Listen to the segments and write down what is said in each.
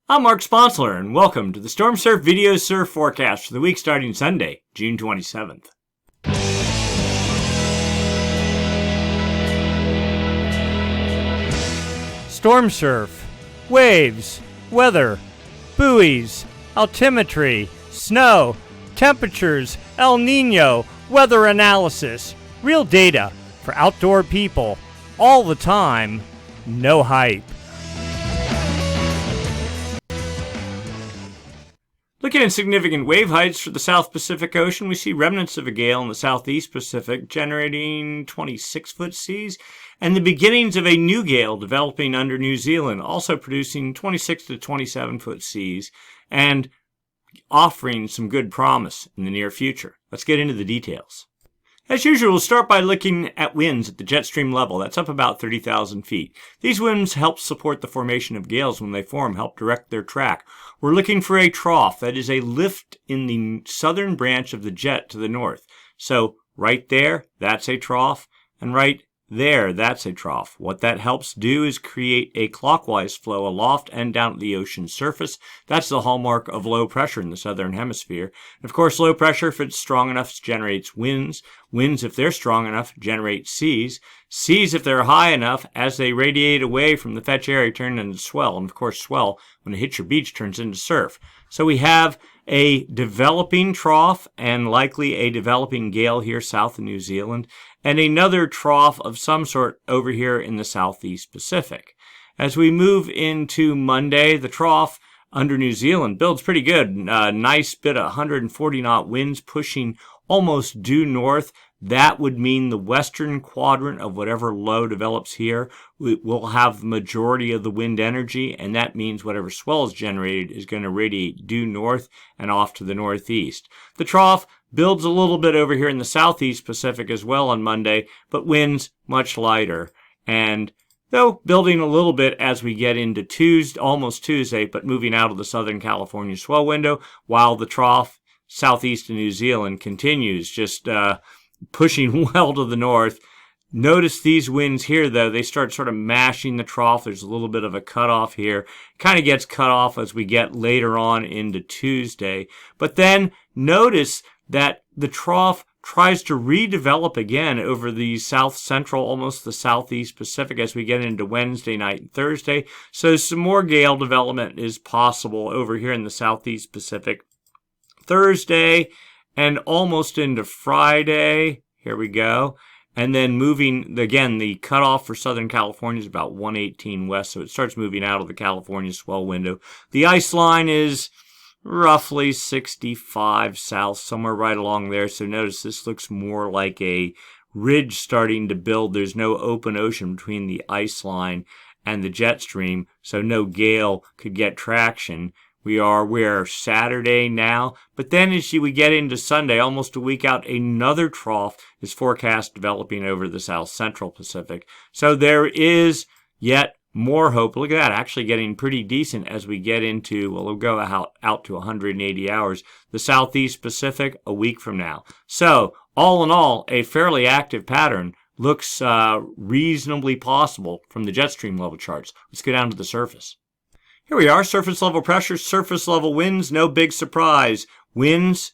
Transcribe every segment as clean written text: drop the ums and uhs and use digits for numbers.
I'm Mark Sponsler, and welcome to the Stormsurf Video Surf Forecast for the week starting Sunday, June 27th. Stormsurf, waves, weather, buoys, altimetry, snow, temperatures, El Nino, weather analysis, real data for outdoor people, all the time, no hype. Looking at significant wave heights for the South Pacific Ocean, we see remnants of a gale in the Southeast Pacific generating 26-foot seas, and the beginnings of a new gale developing under New Zealand, also producing 26 to 27-foot seas and offering some good promise in the near future. Let's get into the details. As usual, we'll start by looking at winds at the jet stream level. That's up about 30,000 feet. These winds help support the formation of gales when they form, help direct their track. We're looking for a trough, that is a lift in the southern branch of the jet to the north. So right there, that's a trough, and right there, that's a trough. What that helps do is create a clockwise flow aloft and down at the ocean surface. That's the hallmark of low pressure in the southern hemisphere. And of course, low pressure, if it's strong enough, generates winds. Winds, if they're strong enough, generate seas. Seas, if they're high enough, as they radiate away from the fetch area, turn into swell. And of course, swell, when it hits your beach, turns into surf. So we have a developing trough and likely a developing gale here south of New Zealand, and another trough of some sort over here in the Southeast Pacific. As we move into Monday, the trough under New Zealand builds pretty good. Nice bit of 140 knot winds pushing almost due north. That would mean the western quadrant of whatever low develops here will have the majority of the wind energy, and that means whatever swell is generated is going to radiate due north and off to the northeast. The trough builds a little bit over here in the Southeast Pacific as well on Monday, but winds much lighter. And though building a little bit as we get into Tuesday, almost Tuesday, but moving out of the Southern California swell window, while the trough southeast of New Zealand continues just pushing well to the north. Notice these winds here, though, they start sort of mashing the trough. There's a little bit of a cutoff here. Kind of gets cut off as we get later on into Tuesday. But then notice that the trough tries to redevelop again over the south central, almost the southeast Pacific as we get into Wednesday night and Thursday. So some more gale development is possible over here in the southeast Pacific. Thursday and almost into Friday. Here we go. And then moving, again, the cutoff for Southern California is about 118 west, so it starts moving out of the California swell window. The ice line is roughly 65 south, somewhere right along there. So notice this looks more like a ridge starting to build. There's no open ocean between the ice line and the jet stream, so no gale could get traction. We're Saturday now, but then as we get into Sunday, almost a week out, another trough is forecast developing over the South Central Pacific. So there is yet more hope. Look at that, actually getting pretty decent as we get into, well, we'll go out to 180 hours. The Southeast Pacific, a week from now. So all in all, a fairly active pattern looks reasonably possible from the jet stream level charts. Let's go down to the surface. Here we are, surface level pressure, surface level winds, no big surprise. Winds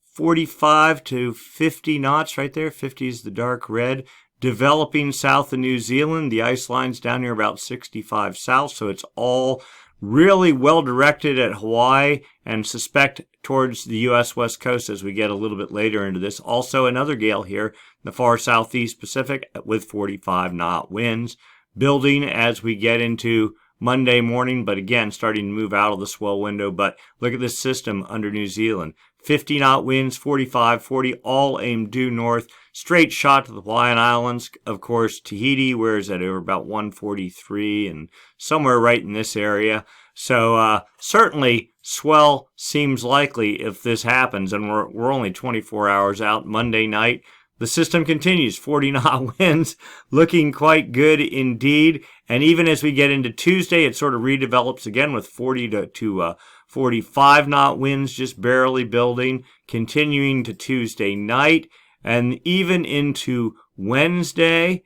45 to 50 knots right there, 50 is the dark red. Developing south of New Zealand, the ice line's down here about 65 south, so it's all really well directed at Hawaii and suspect towards the U.S. West Coast as we get a little bit later into this. Also another gale here in the far southeast Pacific with 45 knot winds. Building as we get into Monday morning, but again, starting to move out of the swell window. But look at this system under New Zealand. 50 knot winds, 45, 40, all aimed due north. Straight shot to the Hawaiian Islands. Of course, Tahiti, where is that? Over about 143 and somewhere right in this area. So certainly swell seems likely if this happens, and we're only 24 hours out. Monday night, the system continues, 40 knot winds, looking quite good indeed. And even as we get into Tuesday, it sort of redevelops again with 40 to 45 knot winds, just barely building, continuing to Tuesday night. And even into Wednesday,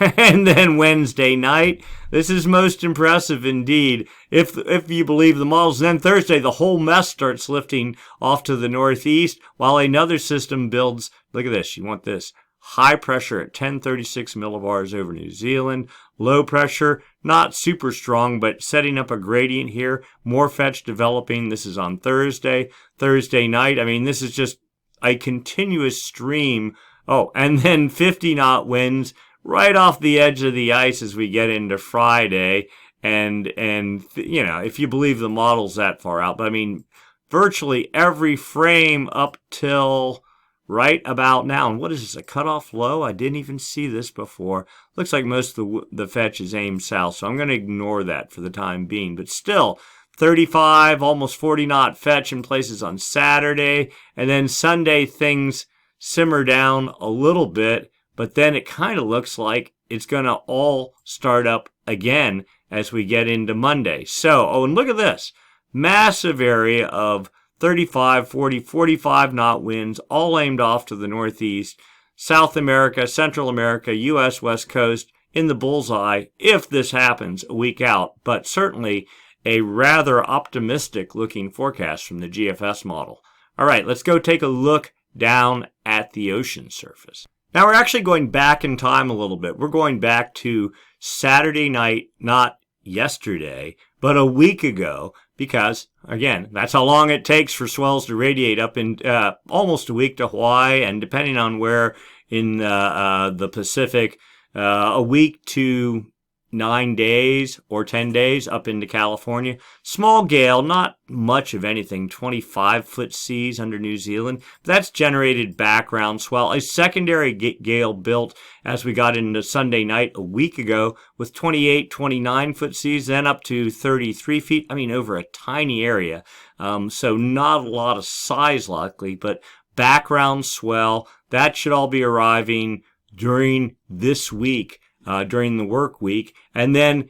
And then Wednesday night, this is most impressive indeed, if you believe the models. Then Thursday, the whole mess starts lifting off to the northeast, while another system builds. Look at this. You want this. High pressure at 1036 millibars over New Zealand. Low pressure, not super strong, but setting up a gradient here. More fetch developing. This is on Thursday. Thursday night, I mean, this is just a continuous stream. Oh, and then 50 knot winds right off the edge of the ice as we get into Friday. And you know, if you believe the model's that far out. But I mean, virtually every frame up till right about now. And what is this, a cutoff low? I didn't even see this before. Looks like most of the fetch is aimed south, so I'm going to ignore that for the time being. But still, 35, almost 40 knot fetch in places on Saturday. And then Sunday, things simmer down a little bit, but then it kind of looks like it's going to all start up again as we get into Monday. So, oh, and look at this. Massive area of 35, 40, 45 knot winds, all aimed off to the northeast. South America, Central America, U.S. West Coast in the bullseye if this happens a week out. But certainly a rather optimistic looking forecast from the GFS model. All right, let's go take a look down at the ocean surface. Now we're actually going back in time a little bit. We're going back to Saturday night, not yesterday, but a week ago, because, again, that's how long it takes for swells to radiate up in almost a week to Hawaii, and depending on where in the Pacific, a week to 9 days or 10 days up into California. Small gale, not much of anything, 25-foot seas under New Zealand. That's generated background swell. A secondary gale built as we got into Sunday night a week ago with 28, 29-foot seas, then up to 33 feet. I mean, over a tiny area. So not a lot of size likely, but background swell. That should all be arriving during this week. During the work week, and then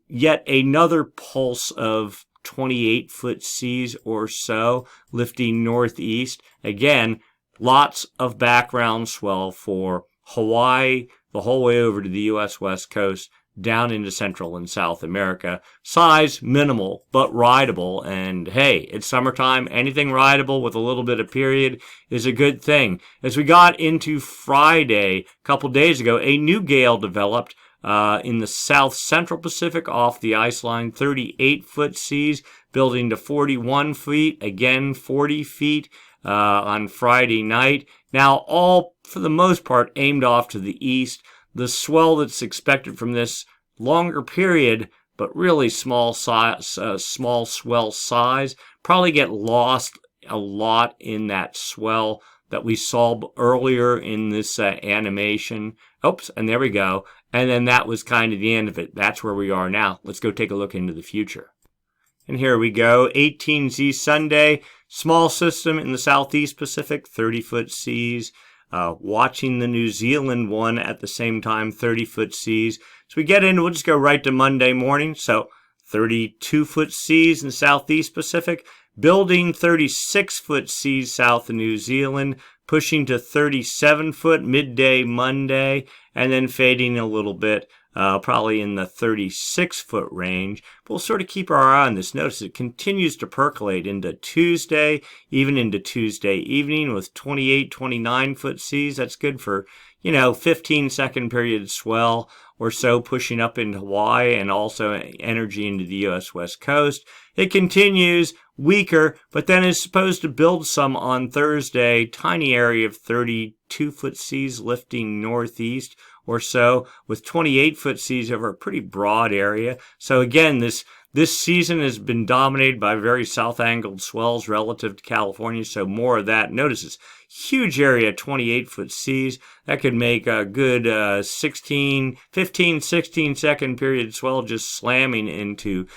yet another pulse of 28-foot seas or so lifting northeast. Again, lots of background swell for Hawaii, the whole way over to the U.S. West Coast, down into Central and South America. Size minimal, but rideable. And hey, it's summertime. Anything rideable with a little bit of period is a good thing. As we got into Friday, a couple days ago, a new gale developed in the South Central Pacific off the ice line, 38-foot seas, building to 41 feet, again 40 feet on Friday night. Now, all, for the most part, aimed off to the east. The swell that's expected from this longer period, but really small swell size, probably get lost a lot in that swell that we saw earlier in this animation. Oops, and there we go. And then that was kind of the end of it. That's where we are now. Let's go take a look into the future. And here we go, 18Z Sunday, small system in the Southeast Pacific, 30-foot seas. Watching the New Zealand one at the same time, 30-foot seas. So we get in, we'll just go right to Monday morning. So 32-foot seas in the Southeast Pacific, building 36-foot seas south of New Zealand, pushing to 37-foot midday Monday, and then fading a little bit, probably in the 36-foot range. We'll sort of keep our eye on this. Notice it continues to percolate into Tuesday, even into Tuesday evening with 28, 29-foot seas. That's good for, 15-second period swell or so pushing up into Hawaii and also energy into the U.S. West Coast. It continues weaker, but then is supposed to build some on Thursday. Tiny area of 32-foot seas lifting northeast or so, with 28-foot seas over a pretty broad area. So again, this season has been dominated by very south-angled swells relative to California, so more of that. Notice this huge area, 28-foot seas. That could make a good 15, 16-second period swell just slamming into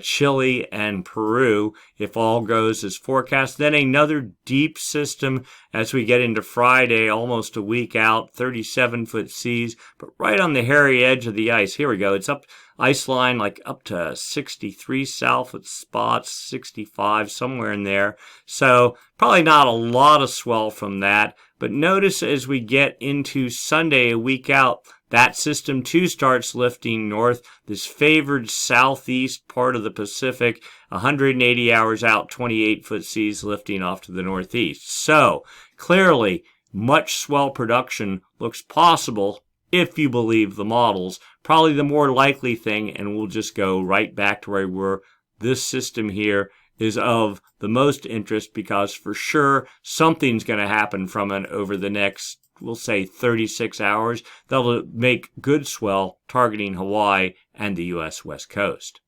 Chile and Peru if all goes as forecast. Then another deep system as we get into Friday, almost a week out, 37-foot seas, but right on the hairy edge of the ice. Here we go. It's up ice line like up to 63 south with spots, 65, somewhere in there. So probably not a lot of swell from that. But notice as we get into Sunday, a week out, that system too starts lifting north. This favored southeast part of the Pacific, 180 hours out, 28-foot seas lifting off to the northeast. So, clearly, much swell production looks possible if you believe the models. Probably the more likely thing, and we'll just go right back to where we were, this system here is of the most interest because for sure something's going to happen from it over the next, we'll say, 36 hours. That'll make good swell targeting Hawaii and the U.S. West Coast.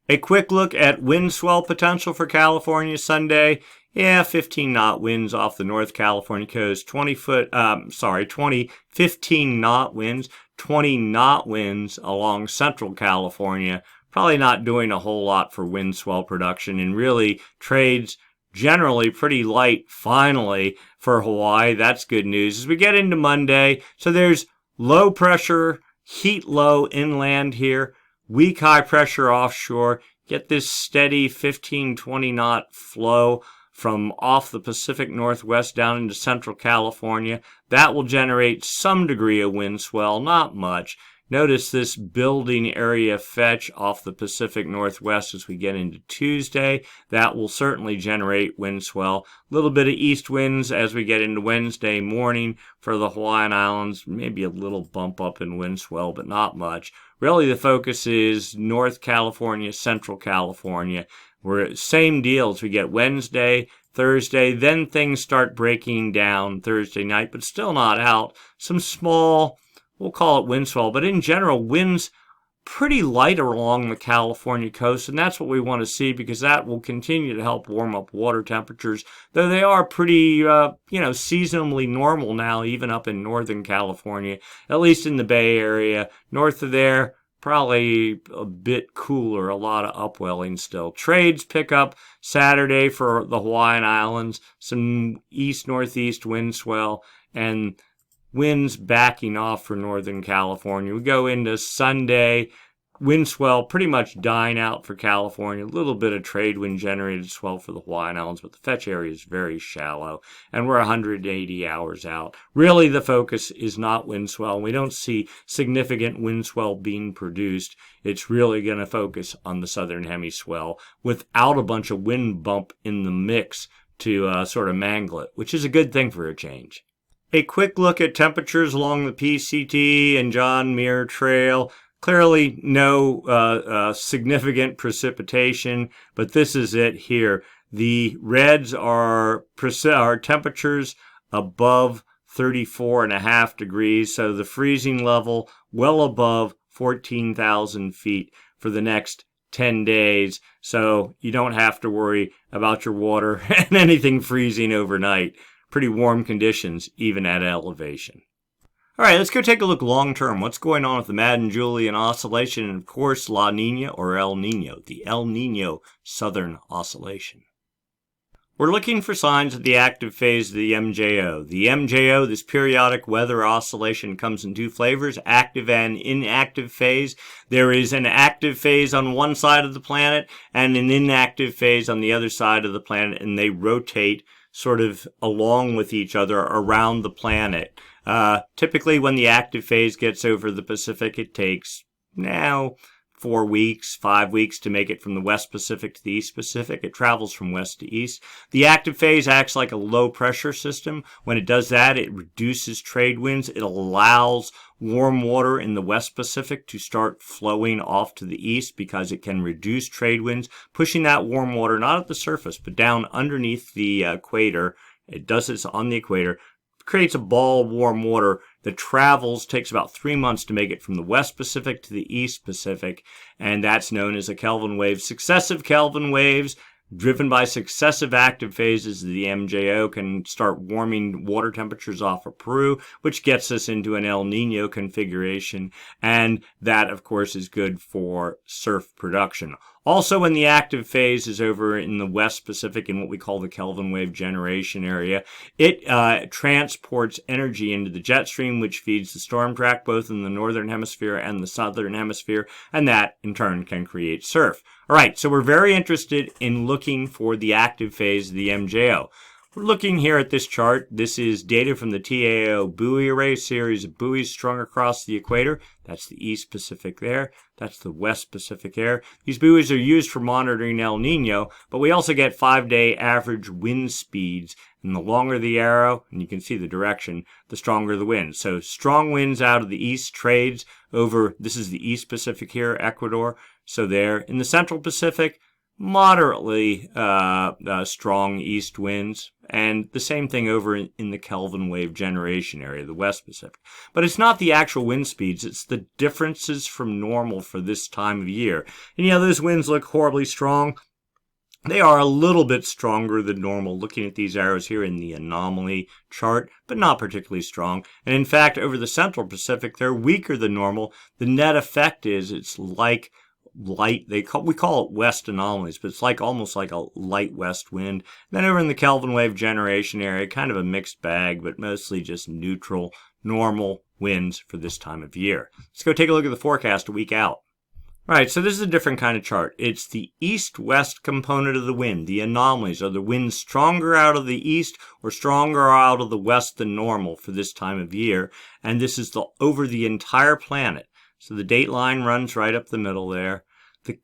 A quick look at wind swell potential for California Sunday. 15-knot winds off the North California coast, 15-knot winds, 20-knot winds along Central California. Probably not doing a whole lot for wind swell production, and really trades generally pretty light finally for Hawaii. That's good news. As we get into Monday, so there's low pressure, heat low inland here, weak high pressure offshore. Get this steady 15-20 knot flow from off the Pacific Northwest down into Central California. That will generate some degree of wind swell, not much. Notice this building area fetch off the Pacific Northwest as we get into Tuesday. That will certainly generate wind swell. A little bit of east winds as we get into Wednesday morning for the Hawaiian Islands. Maybe a little bump up in wind swell, but not much. Really the focus is North California, Central California. We're same deal as we get Wednesday, Thursday, then things start breaking down Thursday night, but still not out. Some small, we'll call it wind swell, but in general, winds pretty light along the California coast, and that's what we want to see because that will continue to help warm up water temperatures, though they are pretty, seasonally normal now, even up in Northern California, at least in the Bay Area. North of there, probably a bit cooler, a lot of upwelling still. Trades pick up Saturday for the Hawaiian Islands, some east-northeast wind swell, and winds backing off for Northern California. We go into Sunday, wind swell pretty much dying out for California. A little bit of trade wind generated swell for the Hawaiian Islands, but the fetch area is very shallow, and we're 180 hours out. Really, the focus is not wind swell. We don't see significant wind swell being produced. It's really going to focus on the southern hemiswell without a bunch of wind bump in the mix to sort of mangle it, which is a good thing for a change. A quick look at temperatures along the PCT and John Muir Trail. Clearly no significant precipitation, but this is it here. The reds are temperatures above 34.5 degrees, so the freezing level well above 14,000 feet for the next 10 days, so you don't have to worry about your water and anything freezing overnight. Pretty warm conditions, even at elevation. All right, let's go take a look long term. What's going on with the Madden-Julian Oscillation and, of course, La Nina or El Nino, the El Nino Southern Oscillation. We're looking for signs of the active phase of the MJO. The MJO, this periodic weather oscillation, comes in two flavors, active and inactive phase. There is an active phase on one side of the planet and an inactive phase on the other side of the planet, and they rotate sort of along with each other around the planet. Typically when the active phase gets over the Pacific, it takes now 4 weeks, 5 weeks to make it from the West Pacific to the East Pacific. It travels from west to east. The active phase acts like a low pressure system. When it does that, it reduces trade winds. It allows warm water in the West Pacific to start flowing off to the east because it can reduce trade winds, pushing that warm water not at the surface, but down underneath the equator. It does this on the equator, creates a ball of warm water that travels, takes about 3 months to make it from the West Pacific to the East Pacific, and that's known as a Kelvin wave. Successive Kelvin waves driven by successive active phases of the MJO can start warming water temperatures off of Peru, which gets us into an El Nino configuration, and that, of course, is good for surf production. Also, when the active phase is over in the West Pacific in what we call the Kelvin wave generation area, it transports energy into the jet stream, which feeds the storm track both in the northern hemisphere and the southern hemisphere, and that in turn can create surf. All right, so we're very interested in looking for the active phase of the MJO. We're looking here at this chart. This is data from the TAO buoy array, series of buoys strung across the equator. That's the East Pacific there. That's the West Pacific there. These buoys are used for monitoring El Nino, but we also get 5-day average wind speeds. And the longer the arrow, and you can see the direction, the stronger the wind. So strong winds out of the east trades over, this is the East Pacific here, Ecuador. So there. In the Central Pacific, moderately strong east winds, and the same thing over in the Kelvin wave generation area, the West Pacific. But it's not the actual wind speeds, it's the differences from normal for this time of year. And those winds look horribly strong. They are a little bit stronger than normal, looking at these arrows here in the anomaly chart, but not particularly strong. And in fact, over the Central Pacific, they're weaker than normal. The net effect is it's like light, we call it west anomalies, but it's almost like a light west wind. Then over in the Kelvin wave generation area, kind of a mixed bag, but mostly just neutral, normal winds for this time of year. Let's go take a look at the forecast a week out. All right, so this is a different kind of chart. It's the east-west component of the wind, the anomalies. Are the winds stronger out of the east or stronger out of the west than normal for this time of year? And this is over the entire planet. So the date line runs right up the middle there.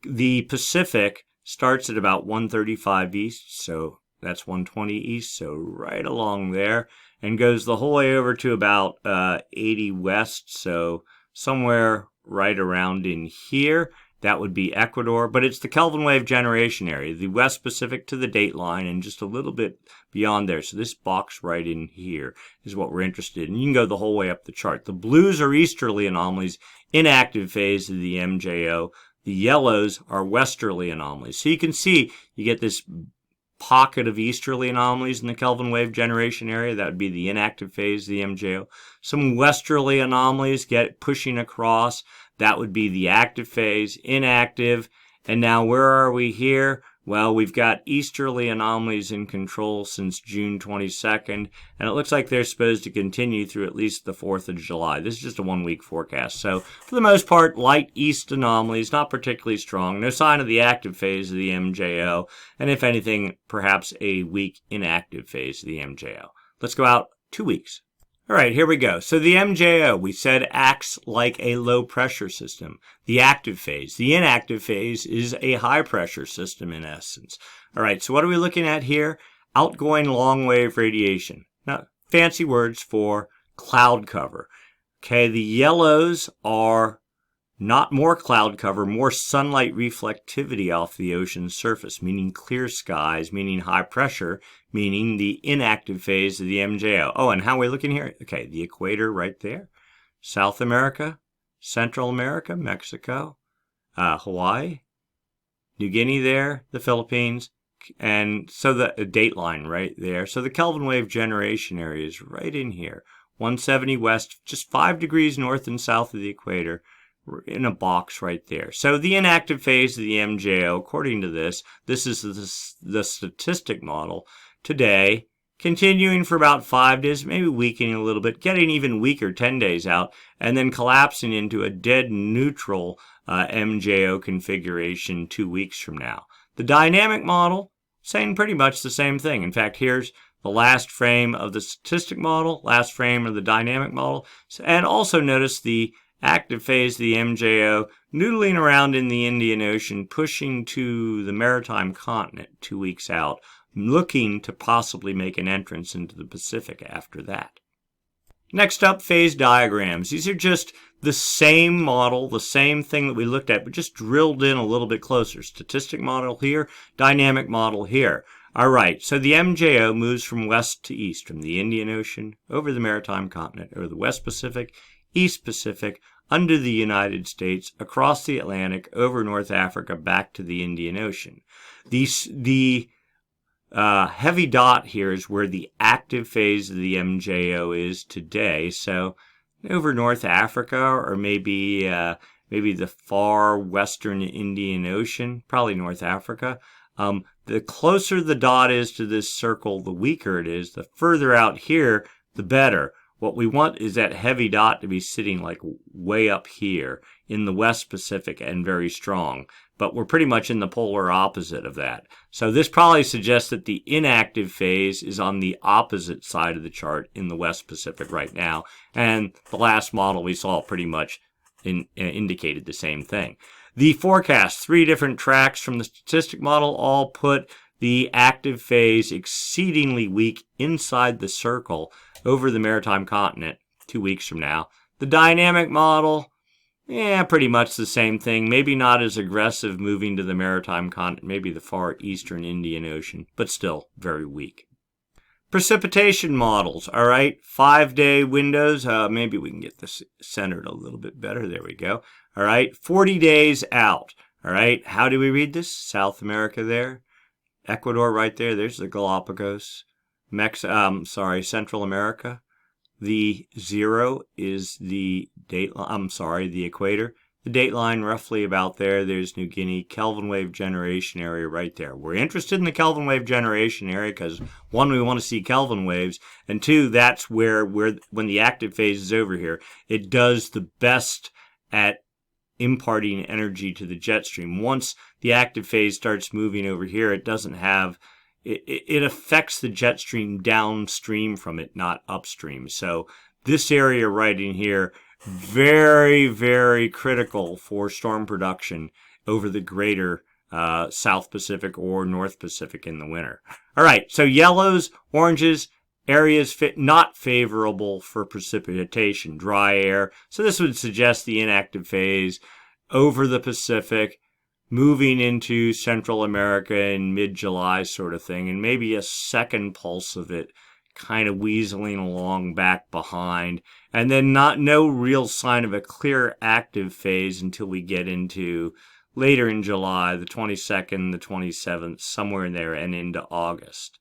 The Pacific starts at about 135 east, so that's 120 east, so right along there, and goes the whole way over to about 80 west, so somewhere right around in here. That would be Ecuador, but it's the Kelvin wave generation area, the West Pacific to the date line, and just a little bit beyond there. So this box right in here is what we're interested in. You can go the whole way up the chart. The blues are easterly anomalies, inactive phase of the MJO. The yellows are westerly anomalies. So you can see you get this pocket of easterly anomalies in the Kelvin wave generation area. That would be the inactive phase of the MJO. Some westerly anomalies get pushing across. That would be the active phase, inactive. And now where are we here? Well, we've got easterly anomalies in control since June 22nd, and it looks like they're supposed to continue through at least the 4th of July. This is just a one-week forecast. So, for the most part, light east anomalies, not particularly strong. No sign of the active phase of the MJO, and if anything, perhaps a weak inactive phase of the MJO. Let's go out 2 weeks. All right, here we go. So the MJO, we said, acts like a low-pressure system. The active phase. The inactive phase is a high-pressure system in essence. All right, so what are we looking at here? Outgoing long-wave radiation. Now, fancy words for cloud cover. Okay, the yellows are not more cloud cover, more sunlight reflectivity off the ocean's surface, meaning clear skies, meaning high pressure, meaning the inactive phase of the MJO. Oh, and how are we looking here? Okay, the equator right there. South America, Central America, Mexico, Hawaii, New Guinea there, the Philippines, and so the date line right there. So the Kelvin wave generation area is right in here. 170 west, just 5 degrees north and south of the equator. In a box right there. So the inactive phase of the MJO, according to this is the statistic model today, continuing for about 5 days, maybe weakening a little bit, getting even weaker 10 days out, and then collapsing into a dead neutral MJO configuration 2 weeks from now. The dynamic model, saying pretty much the same thing. In fact, here's the last frame of the statistic model, last frame of the dynamic model, and also notice the active phase of the MJO, noodling around in the Indian Ocean, pushing to the maritime continent 2 weeks out, looking to possibly make an entrance into the Pacific after that. Next up, phase diagrams. These are just the same model, the same thing that we looked at, but just drilled in a little bit closer. Statistic model here, dynamic model here. All right, so the MJO moves from west to east, from the Indian Ocean, over the maritime continent, over the West Pacific, East Pacific, under the United States, across the Atlantic, over North Africa, back to the Indian Ocean. The heavy dot here is where the active phase of the MJO is today. So over North Africa, or maybe the far western Indian Ocean, probably North Africa. The closer the dot is to this circle, the weaker it is. The further out here, the better. What we want is that heavy dot to be sitting like way up here in the West Pacific and very strong. But we're pretty much in the polar opposite of that. So this probably suggests that the inactive phase is on the opposite side of the chart in the West Pacific right now. And the last model we saw pretty much indicated the same thing. The forecast, 3 different tracks from the statistic model, all put the active phase exceedingly weak inside the circle over the maritime continent 2 weeks from now. The dynamic model, pretty much the same thing. Maybe not as aggressive moving to the maritime continent, maybe the far eastern Indian Ocean, but still very weak. Precipitation models, all right, 5-day windows. Maybe we can get this centered a little bit better. There we go. All right, 40 days out. All right, how do we read this? South America there, Ecuador right there. There's the Galapagos. Central America. The 0 is the the equator. The date line roughly about there. There's New Guinea, Kelvin wave generation area right there. We're interested in the Kelvin wave generation area because 1, we want to see Kelvin waves, and 2, that's where when the active phase is over here, it does the best at imparting energy to the jet stream. Once the active phase starts moving over here, it doesn't have it affects the jet stream downstream from it, not upstream. So this area right in here, very, very critical for storm production over the greater South Pacific or North Pacific in the winter. All right, so yellows, oranges, areas not favorable for precipitation, dry air. So this would suggest the inactive phase over the Pacific, moving into Central America in mid-July sort of thing, and maybe a second pulse of it kind of weaseling along back behind, and then no real sign of a clear active phase until we get into later in July, the 22nd, the 27th, somewhere in there, and into August.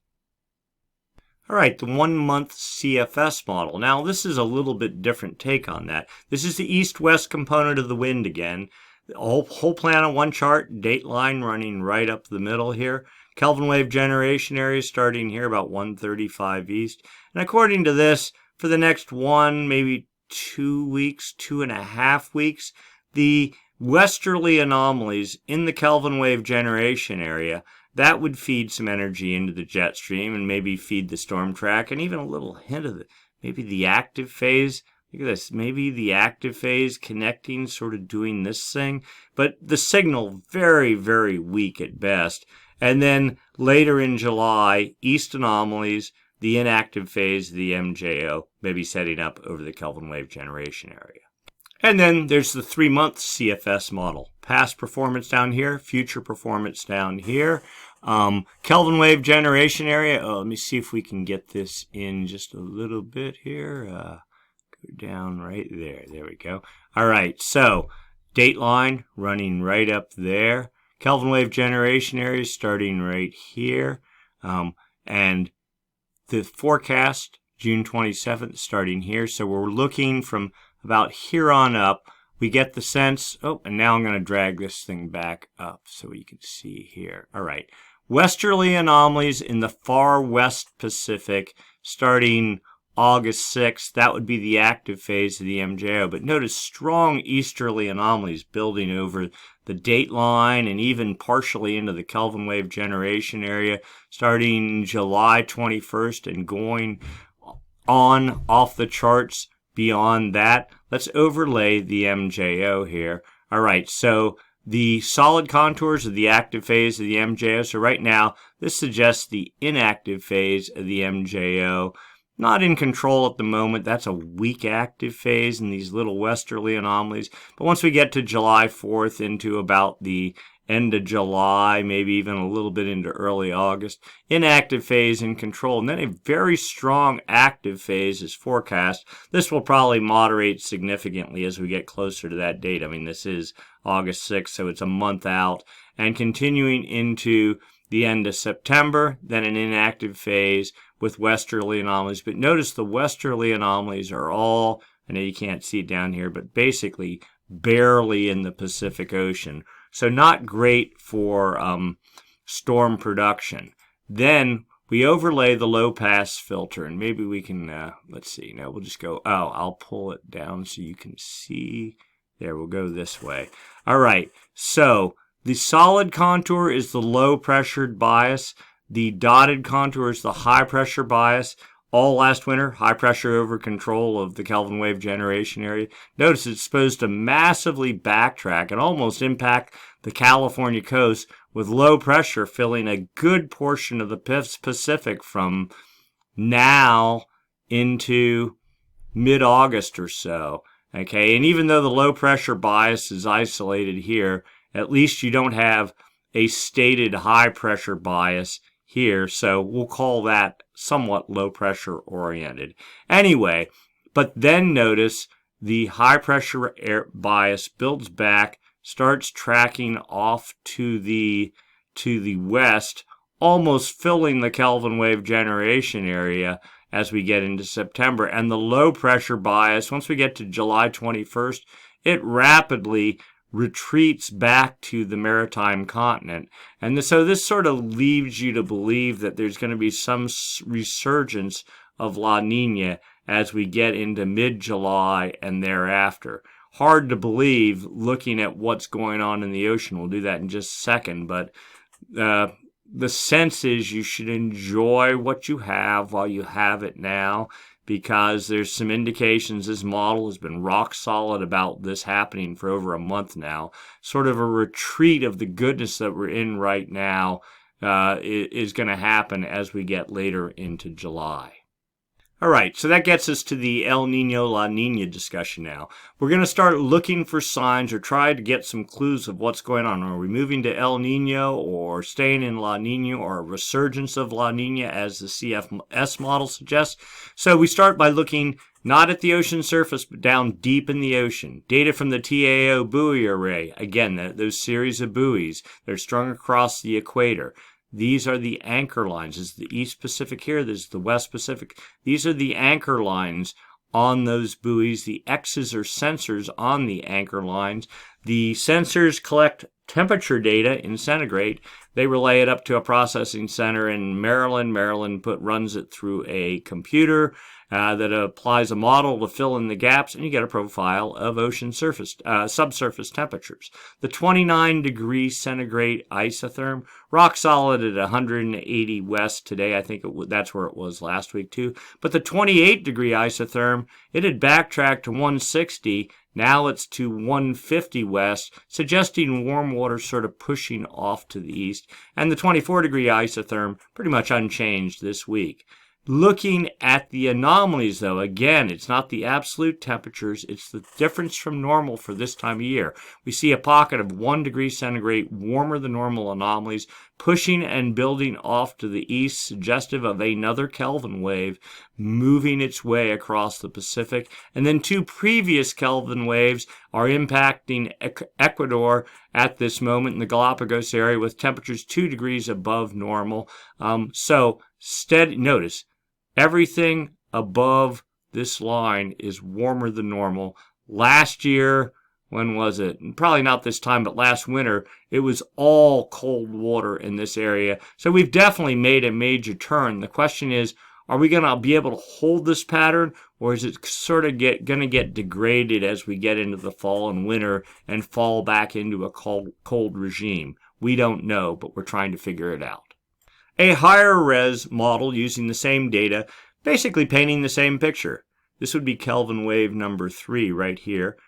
All right, the 1-month CFS model. Now, this is a little bit different take on that. This is the east-west component of the wind again. The whole plan on one chart, date line running right up the middle here. Kelvin wave generation area starting here about 135 east. And according to this, for the next 1, maybe 2 weeks, 2.5 weeks, the westerly anomalies in the Kelvin wave generation area, that would feed some energy into the jet stream and maybe feed the storm track, and even a little hint of maybe the active phase. Look at this, maybe the active phase connecting, sort of doing this thing, but the signal very, very weak at best. And then later in July, east anomalies, the inactive phase, the MJO, maybe setting up over the Kelvin wave generation area. And then there's the 3-month CFS model. Past performance down here, future performance down here. Kelvin wave generation area. Let me see if we can get this in just a little bit here. Go down right there. There we go. All right, so date line running right up there. Kelvin wave generation area starting right here. And the forecast, June 27th, starting here. So we're looking from about here on up. We get the sense, and now I'm going to drag this thing back up so you can see here. All right, westerly anomalies in the far west Pacific starting August 6th. That would be the active phase of the MJO. But notice strong easterly anomalies building over the date line and even partially into the Kelvin wave generation area starting July 21st and going on off the charts beyond that. Let's overlay the MJO here. All right, so the solid contours of the active phase of the MJO. So right now, this suggests the inactive phase of the MJO. Not in control at the moment. That's a weak active phase in these little westerly anomalies. But once we get to July 4th into about the end of July, maybe even a little bit into early August, inactive phase in control. And then a very strong active phase is forecast. This will probably moderate significantly as we get closer to that date. I mean, this is August 6th, so it's a month out. And continuing into the end of September, then an inactive phase with westerly anomalies. But notice the westerly anomalies are all, I know you can't see it down here, but basically barely in the Pacific Ocean. So not great for storm production. Then we overlay the low pass filter, and maybe we can, let's see, no, we'll just go, I'll pull it down so you can see. There, we'll go this way. All right, so the solid contour is the low pressured bias. The dotted contour is the high pressure bias. All last winter, high pressure over control of the Kelvin wave generation area. Notice it's supposed to massively backtrack and almost impact the California coast, with low pressure filling a good portion of the Pacific from now into mid-August or so. Okay, and even though the low pressure bias is isolated here, at least you don't have a stated high pressure bias here, so we'll call that somewhat low pressure oriented. Anyway, but then notice the high pressure air bias builds back, starts tracking off to the west, almost filling the Kelvin wave generation area as we get into September. And the low pressure bias, once we get to July 21st, it rapidly retreats back to the maritime continent. And so this sort of leaves you to believe that there's going to be some resurgence of La Nina as we get into mid-July and thereafter. Hard to believe looking at what's going on in the ocean. We'll do that in just a second, but the sense is you should enjoy what you have while you have it now, because there's some indications this model has been rock solid about this happening for over a month now. Sort of a retreat of the goodness that we're in right now is going to happen as we get later into July. All right, so that gets us to the El Nino La Nina discussion now. We're going to start looking for signs or try to get some clues of what's going on. Are we moving to El Nino or staying in La Nina, or a resurgence of La Nina as the CFS model suggests? So we start by looking not at the ocean surface, but down deep in the ocean. Data from the TAO buoy array. Again, those series of buoys. They're strung across the equator. These are the anchor lines. This is the East Pacific here. This is the West Pacific. These are the anchor lines on those buoys. The X's are sensors on the anchor lines. The sensors collect temperature data in centigrade. They relay it up to a processing center in Maryland. Maryland runs it through a computer that applies a model to fill in the gaps, and you get a profile of ocean surface, subsurface temperatures. The 29 degree centigrade isotherm, rock solid at 180 west today. I think that's where it was last week too. But the 28 degree isotherm, it had backtracked to 160. Now it's to 150 west, suggesting warm water sort of pushing off to the east. And the 24 degree isotherm, pretty much unchanged this week. Looking at the anomalies, though, again, it's not the absolute temperatures, it's the difference from normal for this time of year. We see a pocket of 1 degree centigrade warmer than normal anomalies pushing and building off to the east, suggestive of another Kelvin wave moving its way across the Pacific. And then 2 previous Kelvin waves are impacting Ecuador at this moment in the Galapagos area with temperatures 2 degrees above normal. Notice, everything above this line is warmer than normal. Last year, when was it? Probably not this time, but last winter, it was all cold water in this area. So we've definitely made a major turn. The question is, are we going to be able to hold this pattern, or is it sort of going to get degraded as we get into the fall and winter and fall back into a cold regime? We don't know, but we're trying to figure it out. A higher res model using the same data, basically painting the same picture. This would be Kelvin wave number 3 right here.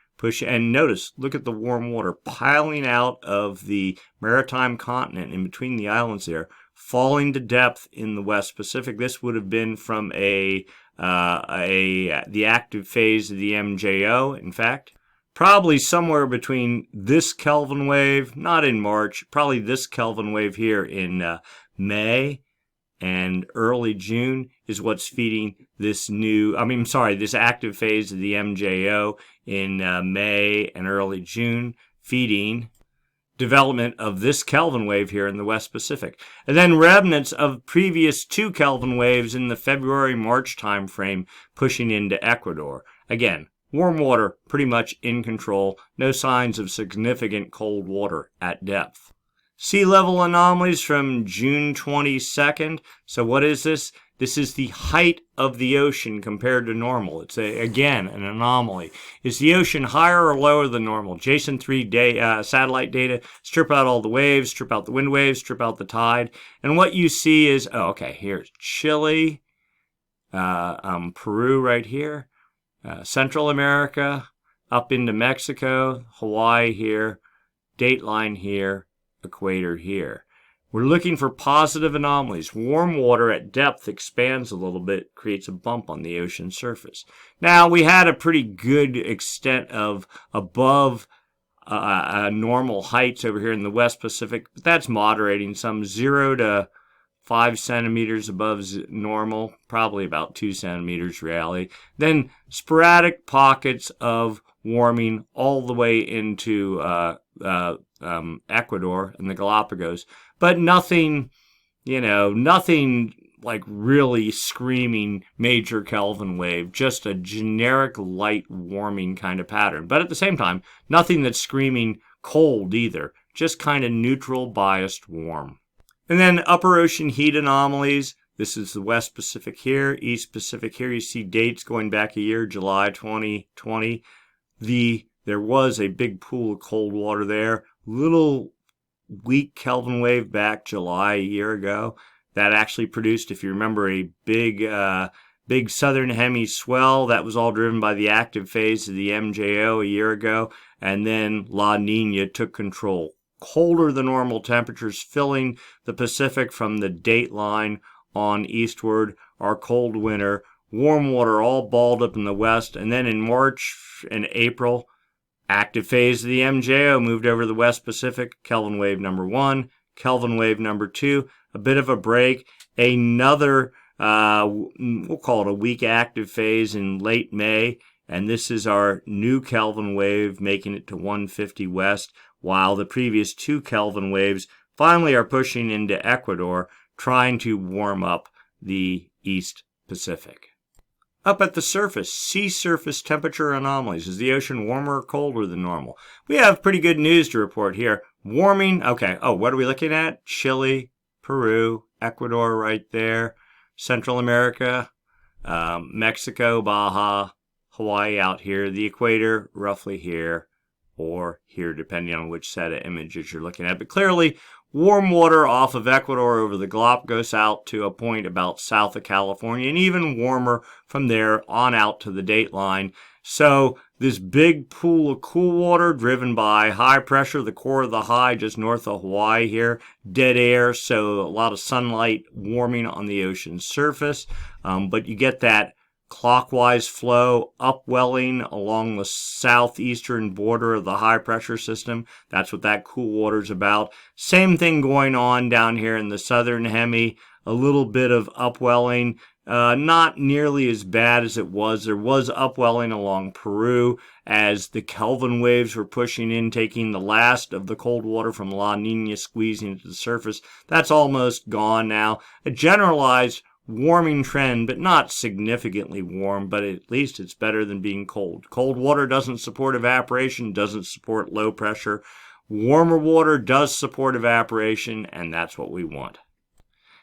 And notice, look at the warm water piling out of the maritime continent in between the islands there, falling to depth in the West Pacific. This would have been from the active phase of the MJO, in fact. Probably somewhere between this Kelvin wave, not in March, probably this Kelvin wave here in May and early June is what's feeding this this active phase of the MJO in May and early June, feeding development of this Kelvin wave here in the West Pacific. And then remnants of previous 2 Kelvin waves in the February-March time frame pushing into Ecuador. Again, warm water pretty much in control, no signs of significant cold water at depth. Sea level anomalies from June 22nd. So what is this? This is the height of the ocean compared to normal. It's, again, an anomaly. Is the ocean higher or lower than normal? JSON-3 satellite data, strip out all the waves, strip out the wind waves, strip out the tide. And what you see is, here's Chile, Peru right here, Central America, up into Mexico, Hawaii here, dateline here, equator here. We're looking for positive anomalies. Warm water at depth expands a little bit, creates a bump on the ocean surface. Now, we had a pretty good extent of above normal heights over here in the West Pacific, but that's moderating some 0 to 5 centimeters above normal, probably about 2 centimeters reality. Then sporadic pockets of warming all the way into Ecuador and the Galapagos, but nothing like really screaming major Kelvin wave, just a generic light warming kind of pattern. But at the same time, nothing that's screaming cold either, just kind of neutral biased warm. And then upper ocean heat anomalies. This is the West Pacific here, East Pacific here. You see dates going back a year, July 2020. There was a big pool of cold water there. Little weak Kelvin wave back July a year ago. That actually produced, if you remember, a big southern hemi swell. That was all driven by the active phase of the MJO a year ago. And then La Nina took control. Colder than normal temperatures filling the Pacific from the date line on eastward. Our cold winter. Warm water all balled up in the west. And then in March and April, active phase of the MJO moved over to the West Pacific. Kelvin wave number 1, Kelvin wave number 2, a bit of a break. Another, we'll call it a weak active phase in late May. And this is our new Kelvin wave making it to 150 west, while the previous 2 Kelvin waves finally are pushing into Ecuador, trying to warm up the East Pacific. Up at the surface, sea surface temperature anomalies. Is the ocean warmer or colder than normal? We have pretty good news to report here. Warming, okay. Oh, what are we looking at? Chile, Peru, Ecuador right there, Central America, Mexico, Baja, Hawaii out here, the equator roughly here, or here depending on which set of images you're looking at. But clearly, warm water off of Ecuador over the Galapagos out to a point about south of California, and even warmer from there on out to the date line. So this big pool of cool water driven by high pressure, the core of the high just north of Hawaii here, dead air, so a lot of sunlight warming on the ocean surface. But you get that clockwise flow upwelling along the southeastern border of the high pressure system. That's what that cool water is about. Same thing going on down here in the southern hemi. A little bit of upwelling, not nearly as bad as it was. There was upwelling along Peru as the Kelvin waves were pushing in, taking the last of the cold water from La Nina, squeezing it to the surface. That's almost gone now. A generalized warming trend, but not significantly warm, but at least it's better than being cold. Cold water doesn't support evaporation, doesn't support low pressure. Warmer water does support evaporation, and that's what we want.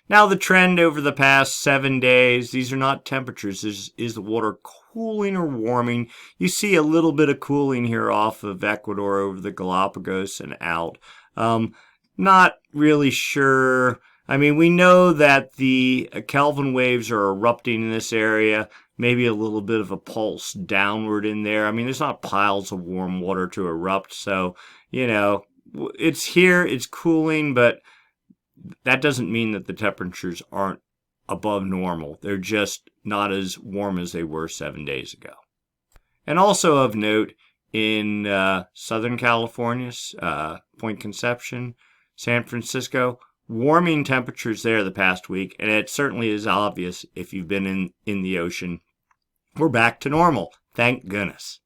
Now the trend over the past 7 days, these are not temperatures. Is the water cooling or warming? You see a little bit of cooling here off of Ecuador over the Galapagos and out. Not really sure. I mean, we know that the Kelvin waves are erupting in this area, maybe a little bit of a pulse downward in there. I mean, there's not piles of warm water to erupt, so, it's here, it's cooling, but that doesn't mean that the temperatures aren't above normal. They're just not as warm as they were 7 days ago. And also of note, in Southern California, Point Conception, San Francisco, warming temperatures there the past week, and it certainly is obvious if you've been in the ocean. We're back to normal, thank goodness.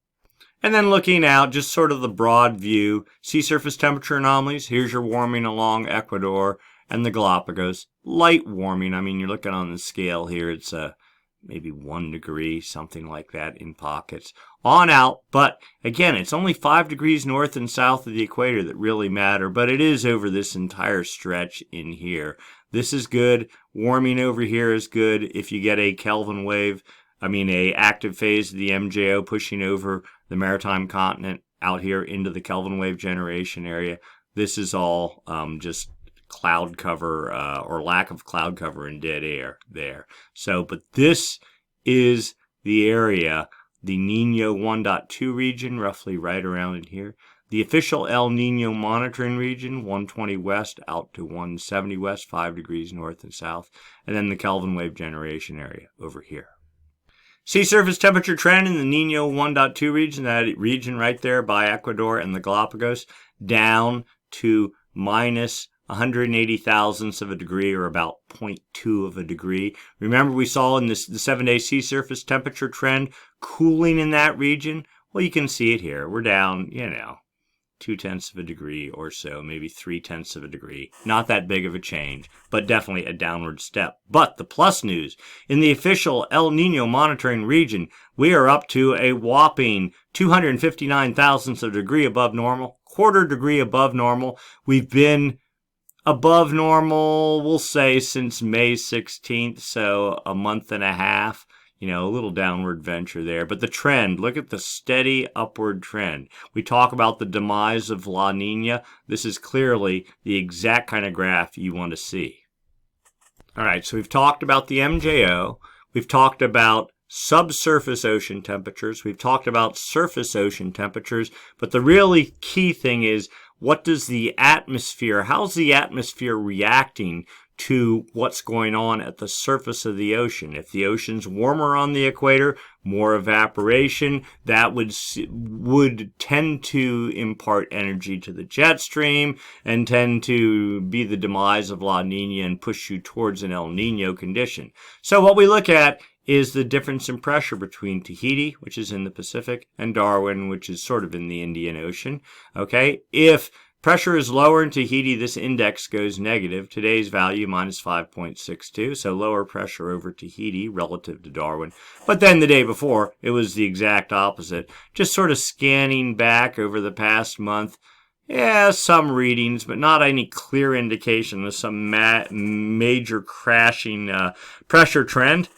And then looking out, just sort of the broad view, sea surface temperature anomalies. Here's your warming along Ecuador and the Galapagos. Light warming, I mean, you're looking on the scale here, it's a maybe 1 degree, something like that in pockets. On out, but again, it's only 5 degrees north and south of the equator that really matter, but it is over this entire stretch in here. This is good. Warming over here is good. If you get a Kelvin wave, a active phase of the MJO pushing over the maritime continent out here into the Kelvin wave generation area, this is all just cloud cover or lack of cloud cover and dead air there. So, but this is the area, the Nino 1.2 region, roughly right around in here. The official El Nino monitoring region, 120 west out to 170 west, 5 degrees north and south. And then the Kelvin wave generation area over here. Sea surface temperature trend in the Nino 1.2 region, that region right there by Ecuador and the Galapagos, down to minus 180 thousandths of a degree, or about 0.2 of a degree. Remember, we saw in the 7-day sea surface temperature trend cooling in that region? Well, you can see it here. We're down, 0.2 of a degree or so, maybe 0.3 of a degree. Not that big of a change, but definitely a downward step. But the plus news, in the official El Nino monitoring region, we are up to a whopping 259 thousandths of a degree above normal, quarter degree above normal. We've been above normal, we'll say, since May 16th, so a month and a half. A little downward venture there. But the trend, look at the steady upward trend. We talk about the demise of La Nina. This is clearly the exact kind of graph you want to see. All right, so we've talked about the MJO. We've talked about subsurface ocean temperatures. We've talked about surface ocean temperatures. But the really key thing is, what does the atmosphere, how's the atmosphere reacting to what's going on at the surface of the ocean? If the ocean's warmer on the equator, more evaporation, that would tend to impart energy to the jet stream and tend to be the demise of La Nina and push you towards an El Nino condition. So what we look at is the difference in pressure between Tahiti, which is in the Pacific, and Darwin, which is sort of in the Indian Ocean. Okay, if pressure is lower in Tahiti, this index goes negative. Today's value minus 5.62, so lower pressure over Tahiti relative to Darwin. But then the day before, it was the exact opposite. Just sort of scanning back over the past month. Yeah, some readings, but not any clear indication of some major crashing pressure trend.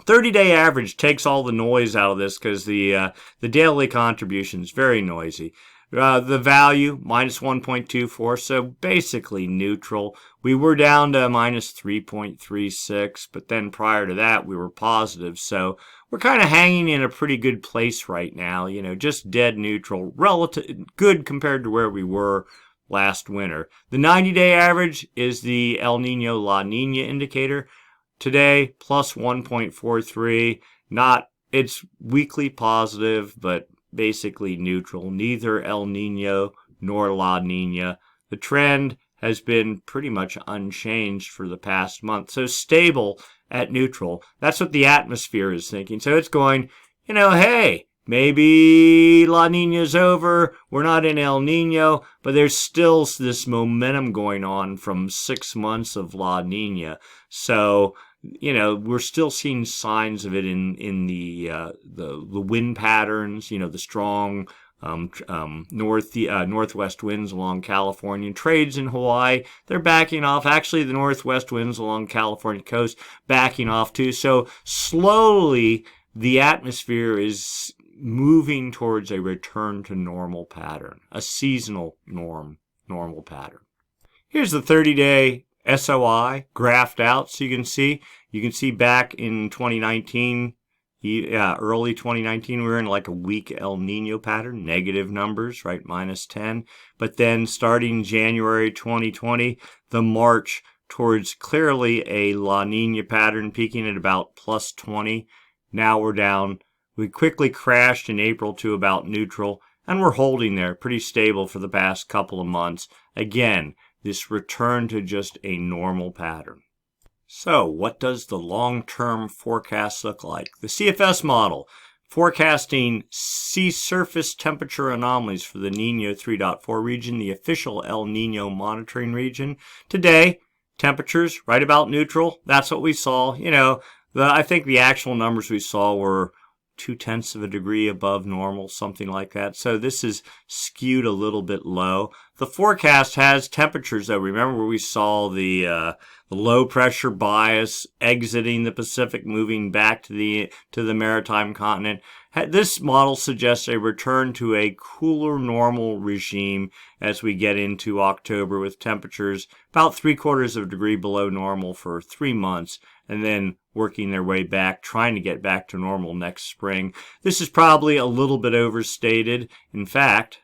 30-day average takes all the noise out of this because the daily contribution is very noisy. The value, minus 1.24, so basically neutral. We were down to minus 3.36, but then prior to that, we were positive. So we're kind of hanging in a pretty good place right now, just dead neutral, relative good compared to where we were last winter. The 90-day average is the El Nino La Nina indicator. Today, plus 1.43. It's weekly positive, but basically neutral. Neither El Nino nor La Nina. The trend has been pretty much unchanged for the past month. So stable at neutral. That's what the atmosphere is thinking. So it's going, hey, maybe La Nina's over. We're not in El Nino, but there's still this momentum going on from 6 months of La Nina. So, we're still seeing signs of it in the wind patterns, the strong northwest winds along California. Trades in Hawaii, they're backing off. Actually, the northwest winds along California coast backing off too. So slowly, the atmosphere is moving towards a return to normal pattern, a seasonal normal pattern. Here's the 30-day SOI graphed out, so you can see back in 2019, early 2019, we were in like a weak El Nino pattern, negative numbers, right, minus 10. But then starting January 2020, the march towards clearly a La Nina pattern, peaking at about plus 20. Now we're down. We quickly crashed in April to about neutral, and we're holding there pretty stable for the past couple of months. Again, this return to just a normal pattern. So, what does the long-term forecast look like? The CFS model, forecasting sea surface temperature anomalies for the Nino 3.4 region, the official El Nino monitoring region. Today, temperatures right about neutral. That's what we saw. I think the actual numbers we saw were 0.2 of a degree above normal, something like that. So this is skewed a little bit low. The forecast has temperatures, though. Remember, we saw the low pressure bias exiting the Pacific, moving back to the maritime continent. This model suggests a return to a cooler normal regime as we get into October, with temperatures about 0.75 of a degree below normal for 3 months, and then working their way back, trying to get back to normal next spring. This is probably a little bit overstated. In fact,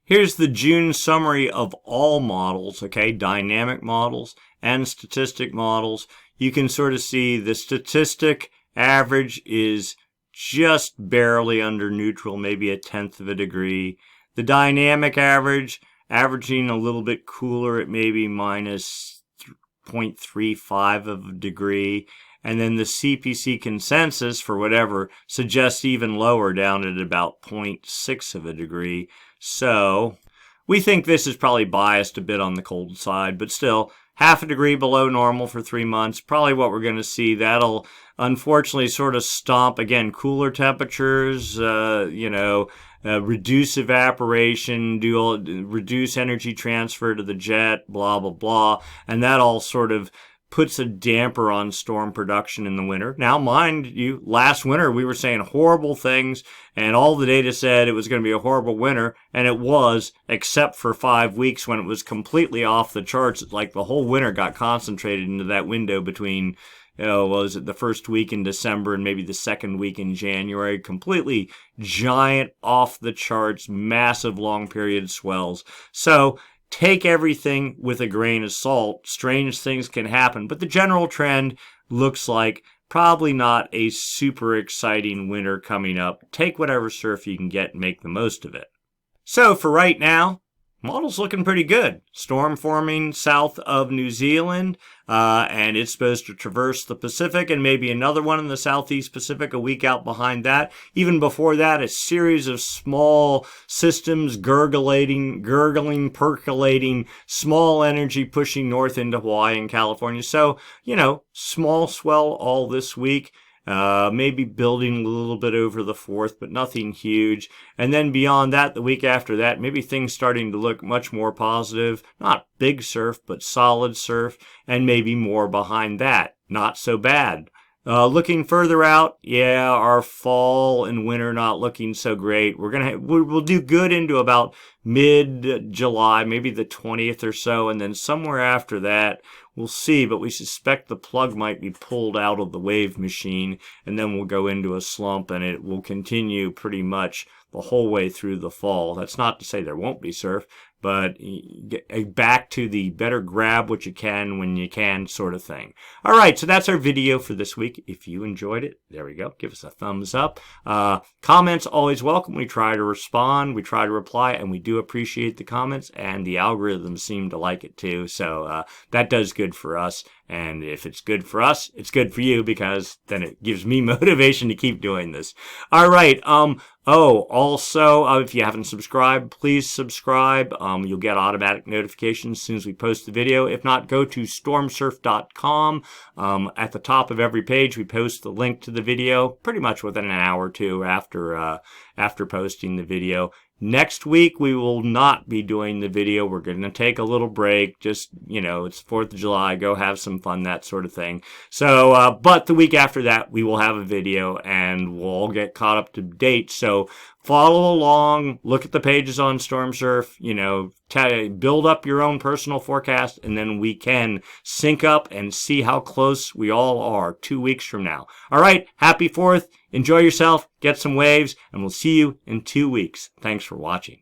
here's the June summary of all models, okay, dynamic models and statistic models. You can sort of see the statistic average is just barely under neutral, maybe 0.1 of a degree. The dynamic average, averaging a little bit cooler at maybe minus 0.35 of a degree. And then the CPC consensus, for whatever, suggests even lower, down at about 0.6 of a degree. So we think this is probably biased a bit on the cold side, but still, 0.5 degree below normal for 3 months, probably what we're going to see. That'll unfortunately sort of stomp, again, cooler temperatures, reduce evaporation, reduce energy transfer to the jet, blah, blah, blah. And that all sort of puts a damper on storm production in the winter. Now, mind you, last winter we were saying horrible things, and all the data said it was going to be a horrible winter, and it was, except for 5 weeks when it was completely off the charts. It's like the whole winter got concentrated into that window between, was it the first week in December and maybe the second week in January? Completely giant, off the charts, massive long period swells. So take everything with a grain of salt. Strange things can happen, but the general trend looks like probably not a super exciting winter coming up. Take whatever surf you can get and make the most of it. So for right now, model's looking pretty good. Storm forming south of New Zealand, and it's supposed to traverse the Pacific, and maybe another one in the Southeast Pacific a week out behind that. Even before that, a series of small systems gurgling, percolating, small energy pushing north into Hawaii and California. So, small swell all this week. Maybe building a little bit over the 4th, but nothing huge. And then beyond that, the week after that, maybe things starting to look much more positive. Not big surf, but solid surf. And maybe more behind that. Not so bad. Looking further out, yeah, our fall and winter not looking so great. We'll do good into about mid-July, maybe the 20th or so, and then somewhere after that, we'll see, but we suspect the plug might be pulled out of the wave machine, and then we'll go into a slump, and it will continue pretty much the whole way through the fall. That's not to say there won't be surf, but back to the better grab what you can when you can sort of thing. All right, so that's our video for this week. If you enjoyed it, there we go. Give us a thumbs up. Comments always welcome. We try to respond. We try to reply, and we do appreciate the comments, and the algorithms seem to like it too. So that does good for us. And if it's good for us, it's good for you, because then it gives me motivation to keep doing this. All right. Also, if you haven't subscribed, please subscribe. You'll get automatic notifications as soon as we post the video. If not, go to stormsurf.com. At the top of every page, we post the link to the video pretty much within an hour or two after posting the video. Next week, we will not be doing the video. We're going to take a little break. Just, it's 4th of July. Go have some fun, that sort of thing. So, but the week after that, we will have a video, and we'll all get caught up to date. So follow along. Look at the pages on Stormsurf. Build up your own personal forecast, and then we can sync up and see how close we all are 2 weeks from now. All right. Happy 4th. Enjoy yourself. Get some waves, and we'll see you in 2 weeks. Thanks for watching.